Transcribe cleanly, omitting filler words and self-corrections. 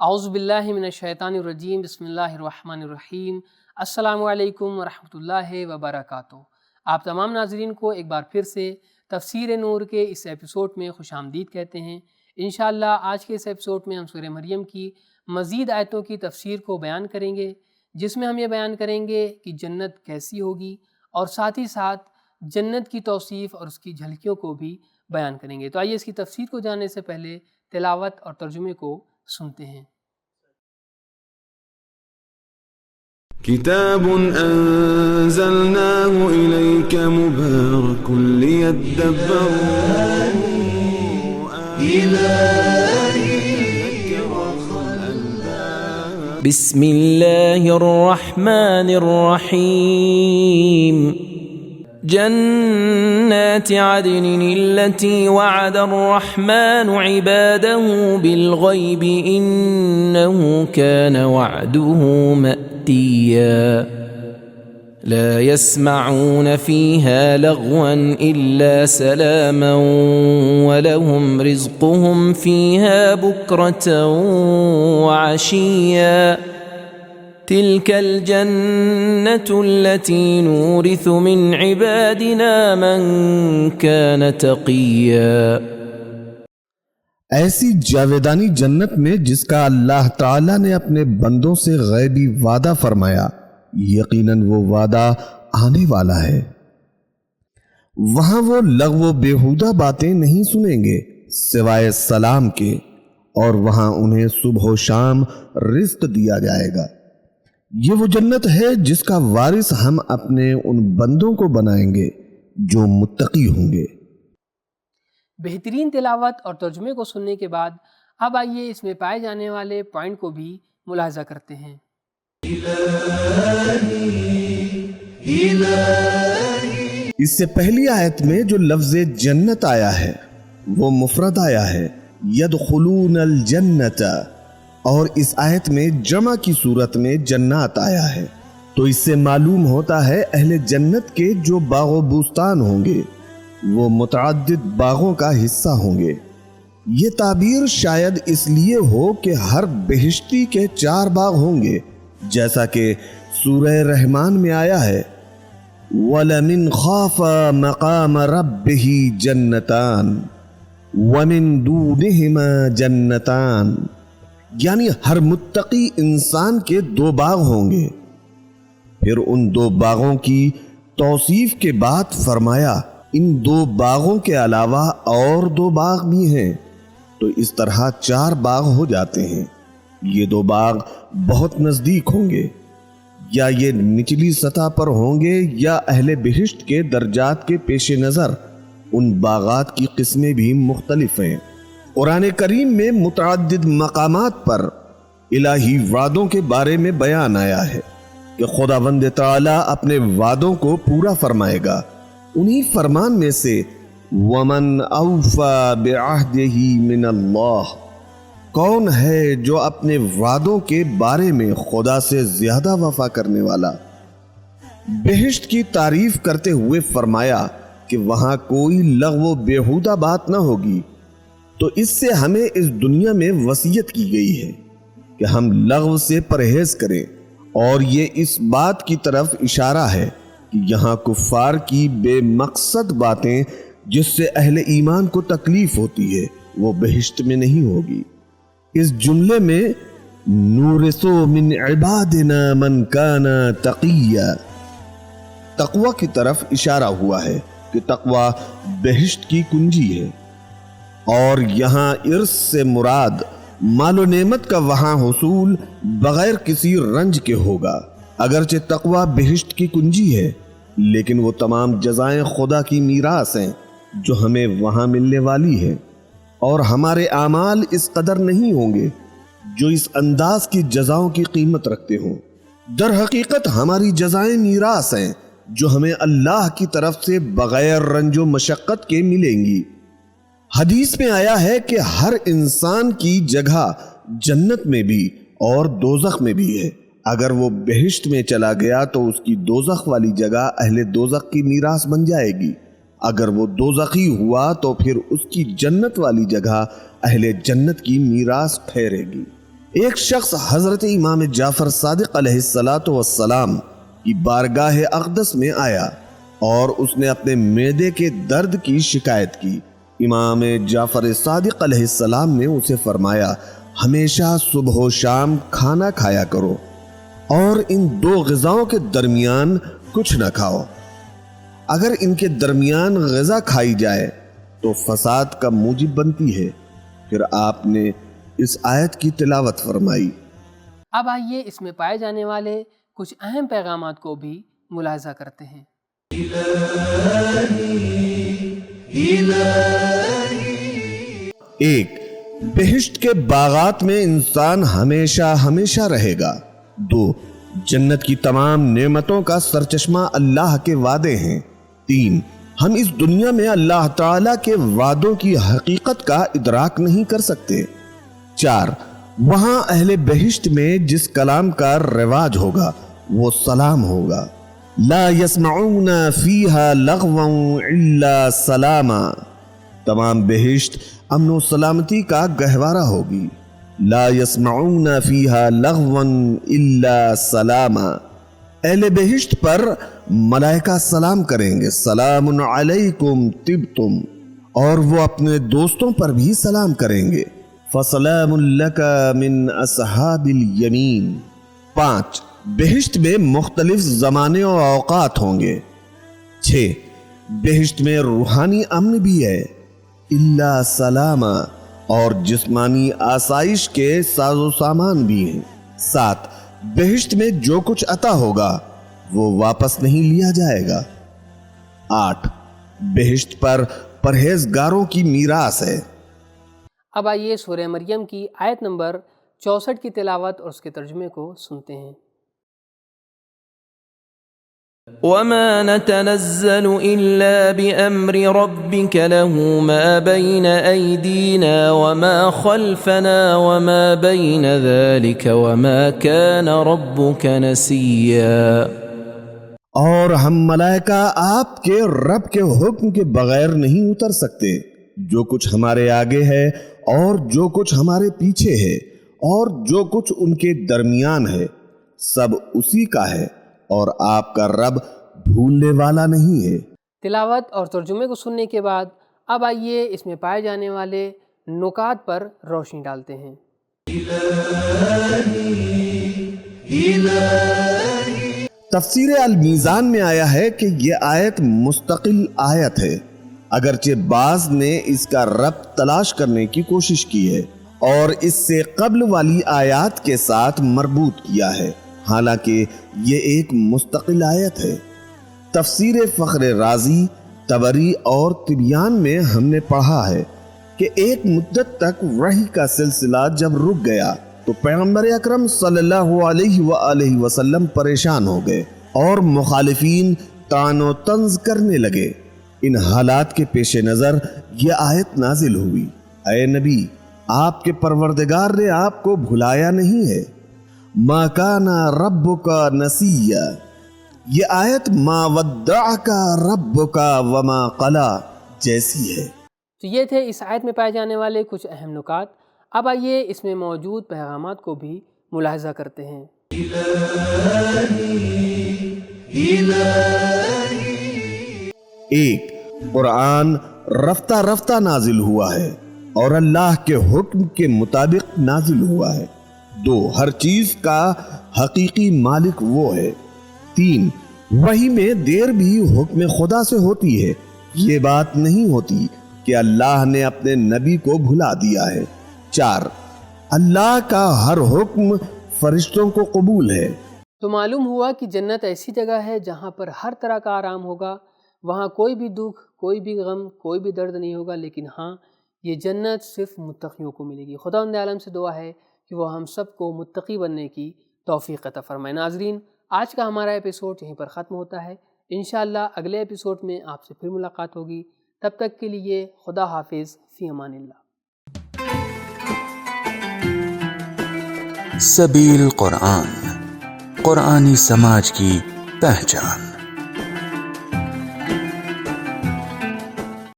اعوذ باللہ من الشیطان الرجیم، بسم اللہ الرحمن الرحیم۔ السلام علیکم ورحمۃ اللہ وبرکاتہ۔ آپ تمام ناظرین کو ایک بار پھر سے تفسیر نور کے اس ایپیسوڈ میں خوش آمدید کہتے ہیں۔ انشاءاللہ آج کے اس ایپیسوڈ میں ہم سورہ مریم کی مزید آیتوں کی تفسیر کو بیان کریں گے، جس میں ہم یہ بیان کریں گے کہ جنت کیسی ہوگی، اور ساتھ ہی ساتھ جنت کی توصیف اور اس کی جھلکیوں کو بھی بیان کریں گے۔ تو آئیے اس کی تفسیر کو جاننے سے پہلے تلاوت اور ترجمے کو سنتے ہیں۔ کتاب انزلناه الیک مبارک لیدبروا بسم اللہ الرحمن الرحیم جنات عدن التي وعد الرحمن عباده بالغيب إنه كان وعده مأتيا لا يسمعون فيها لغوا إلا سلاما ولهم رزقهم فيها بكرة وعشيا تلك الجنة التي نورث من عبادنا من كان تقيا۔ ایسی جاویدانی جنت میں جس کا اللہ تعالیٰ نے اپنے بندوں سے غیبی وعدہ فرمایا، یقیناً وہ وعدہ آنے والا ہے۔ وہاں وہ لغو و بیہودہ باتیں نہیں سنیں گے سوائے سلام کے، اور وہاں انہیں صبح و شام رزق دیا جائے گا۔ یہ وہ جنت ہے جس کا وارث ہم اپنے ان بندوں کو بنائیں گے جو متقی ہوں گے۔ بہترین تلاوت اور ترجمے کو سننے کے بعد اب آئیے اس میں پائے جانے والے پوائنٹ کو بھی ملاحظہ کرتے ہیں۔ اس سے پہلی آیت میں جو لفظ جنت آیا ہے وہ مفرد آیا ہے، یدخلون الجنت، اور اس آیت میں جمع کی صورت میں جنات آیا ہے، تو اس سے معلوم ہوتا ہے اہل جنت کے جو باغ و بوستان ہوں گے وہ متعدد باغوں کا حصہ ہوں گے۔ یہ تعبیر شاید اس لیے ہو کہ ہر بہشتی کے 4 باغ ہوں گے، جیسا کہ سورہ رحمان میں آیا ہے وَلَمِنْ خَافَ مَقَامَ رَبِّهِ جَنَّتَانِ وَمِنْ دُونِهِمَا جَنَّتَانِ، یعنی ہر متقی انسان کے 2 باغ ہوں گے۔ پھر ان 2 باغوں کی توصیف کے بعد فرمایا ان 2 باغوں کے علاوہ اور 2 باغ بھی ہیں، تو اس طرح 4 باغ ہو جاتے ہیں۔ یہ 2 باغ بہت نزدیک ہوں گے، یا یہ نچلی سطح پر ہوں گے، یا اہل بہشت کے درجات کے پیش نظر ان باغات کی قسمیں بھی مختلف ہیں۔ قرآن کریم میں متعدد مقامات پر الہی وعدوں کے بارے میں بیان آیا ہے کہ خداوند تعالیٰ اپنے وعدوں کو پورا فرمائے گا۔ انہی فرمان میں سے وَمَنْ أَوْفَى بِعَهْدِهِ مِنَ اللَّهِ، کون ہے جو اپنے وعدوں کے بارے میں خدا سے زیادہ وفا کرنے والا۔ بہشت کی تعریف کرتے ہوئے فرمایا کہ وہاں کوئی لغو و بیہودہ بات نہ ہوگی، تو اس سے ہمیں اس دنیا میں وصیت کی گئی ہے کہ ہم لغو سے پرہیز کریں، اور یہ اس بات کی طرف اشارہ ہے کہ یہاں کفار کی بے مقصد باتیں جس سے اہل ایمان کو تکلیف ہوتی ہے وہ بہشت میں نہیں ہوگی۔ اس جملے میں نورثو من عبادنا من کان تقیا، تقوی کی طرف اشارہ ہوا ہے کہ تقوی بہشت کی کنجی ہے، اور یہاں ارث سے مراد مال و نعمت کا وہاں حصول بغیر کسی رنج کے ہوگا۔ اگرچہ تقوی بہشت کی کنجی ہے، لیکن وہ تمام جزائیں خدا کی میراث ہیں جو ہمیں وہاں ملنے والی ہے، اور ہمارے اعمال اس قدر نہیں ہوں گے جو اس انداز کی جزاؤں کی قیمت رکھتے ہوں۔ در حقیقت ہماری جزائیں میراث ہیں جو ہمیں اللہ کی طرف سے بغیر رنج و مشقت کے ملیں گی۔ حدیث میں آیا ہے کہ ہر انسان کی جگہ جنت میں بھی اور دوزخ میں بھی ہے۔ اگر وہ بہشت میں چلا گیا تو اس کی دوزخ والی جگہ اہل دوزخ کی میراث بن جائے گی، اگر وہ دوزخی ہوا تو پھر اس کی جنت والی جگہ اہل جنت کی میراث ٹھہرے گی۔ ایک شخص حضرت امام جعفر صادق علیہ السلام کی بارگاہ اقدس میں آیا اور اس نے اپنے معدے کے درد کی شکایت کی۔ امام جعفر صادق علیہ السلام نے اسے فرمایا، ہمیشہ صبح و شام کھانا کھایا کرو اور ان دو غذاؤں کے درمیان کچھ نہ کھاؤ۔ اگر ان کے درمیان غذا کھائی جائے تو فساد کا موجب بنتی ہے۔ پھر آپ نے اس آیت کی تلاوت فرمائی۔ اب آئیے اس میں پائے جانے والے کچھ اہم پیغامات کو بھی ملاحظہ کرتے ہیں۔ ایک، بہشت کے باغات میں انسان ہمیشہ ہمیشہ رہے گا۔ دو، جنت کی تمام نعمتوں کا سرچشمہ اللہ کے وعدے ہیں۔ تین، ہم اس دنیا میں اللہ تعالیٰ کے وعدوں کی حقیقت کا ادراک نہیں کر سکتے۔ چار، وہاں اہل بہشت میں جس کلام کا رواج ہوگا وہ سلام ہوگا۔ لا يسمعون فیہا لغوا الا سلاما، تمام بہشت امن و سلامتی کا گہوارہ ہوگی۔ لا يسمعون فیہا لغوا الا سلاما، اہل بہشت پر ملائکہ سلام کریں گے، سلام علیکم طبتم، اور وہ اپنے دوستوں پر بھی سلام کریں گے، فسلام لک من اصحاب الیمین۔ پانچ، بہشت میں مختلف زمانے و اوقات ہوں گے۔ 6، بہشت میں روحانی امن بھی ہے، الا سلاما، اور جسمانی آسائش کے ساز و سامان بھی ہیں۔ 7، بہشت میں جو کچھ عطا ہوگا وہ واپس نہیں لیا جائے گا۔ 8، بہشت پر پرہیزگاروں کی میراث ہے۔ اب آئیے سورہ مریم کی آیت نمبر 64 کی تلاوت اور اس کے ترجمے کو سنتے ہیں۔ وما نتنزل إلا بأمر ربك له ما بين أيدينا وما خلفنا وما بين ذلك وما كان ربك نسيا۔ اور ہم ملائکہ آپ کے رب کے حکم کے بغیر نہیں اتر سکتے۔ جو کچھ ہمارے آگے ہے اور جو کچھ ہمارے پیچھے ہے اور جو کچھ ان کے درمیان ہے سب اسی کا ہے، اور آپ کا رب بھولنے والا نہیں ہے۔ تلاوت اور ترجمے کو سننے کے بعد اب آئیے اس میں پائے جانے والے نکات پر روشنی ڈالتے ہیں۔ تفسیر المیزان میں آیا ہے کہ یہ آیت مستقل آیت ہے، اگرچہ بعض نے اس کا ربط تلاش کرنے کی کوشش کی ہے اور اس سے قبل والی آیات کے ساتھ مربوط کیا ہے، حالانکہ یہ ایک مستقل آیت ہے۔ تفسیر فخر رازی، طبری اور طبیان میں ہم نے پڑھا ہے کہ ایک مدت تک وحی کا سلسلہ جب رک گیا تو پیغمبر اکرم صلی اللہ علیہ وآلہ وسلم پریشان ہو گئے اور مخالفین طعن و طنز کرنے لگے۔ ان حالات کے پیش نظر یہ آیت نازل ہوئی، اے نبی، آپ کے پروردگار نے آپ کو بھلایا نہیں ہے، ما کان ربک نسیا۔ یہ آیت ما ودعک ربک وما قلا جیسی ہے۔ تو یہ تھے اس آیت میں پائے جانے والے کچھ اہم نکات۔ اب آئیے اس میں موجود پیغامات کو بھی ملاحظہ کرتے ہیں۔ ایک، قرآن رفتہ رفتہ نازل ہوا ہے اور اللہ کے حکم کے مطابق نازل ہوا ہے۔ 2، ہر چیز کا حقیقی مالک وہ ہے۔ 3، وحی میں دیر بھی حکم خدا سے ہوتی ہے، یہ بات نہیں ہوتی کہ اللہ نے اپنے نبی کو بھلا دیا ہے۔ 4، اللہ کا ہر حکم فرشتوں کو قبول ہے۔ تو معلوم ہوا کہ جنت ایسی جگہ ہے جہاں پر ہر طرح کا آرام ہوگا، وہاں کوئی بھی دکھ، کوئی بھی غم، کوئی بھی درد نہیں ہوگا، لیکن ہاں یہ جنت صرف متقیوں کو ملے گی۔ خداوند عالم سے دعا ہے کہ وہ ہم سب کو متقی بننے کی توفیق عطا فرمائے۔ ناظرین، آج کا ہمارا ایپیسوڈ یہیں پر ختم ہوتا ہے۔ انشاءاللہ اگلے ایپیسوڈ میں آپ سے پھر ملاقات ہوگی۔ تب تک کے لیے خدا حافظ، فی امان اللہ۔ سبیل قرآن، قرآنی سماج کی پہچان۔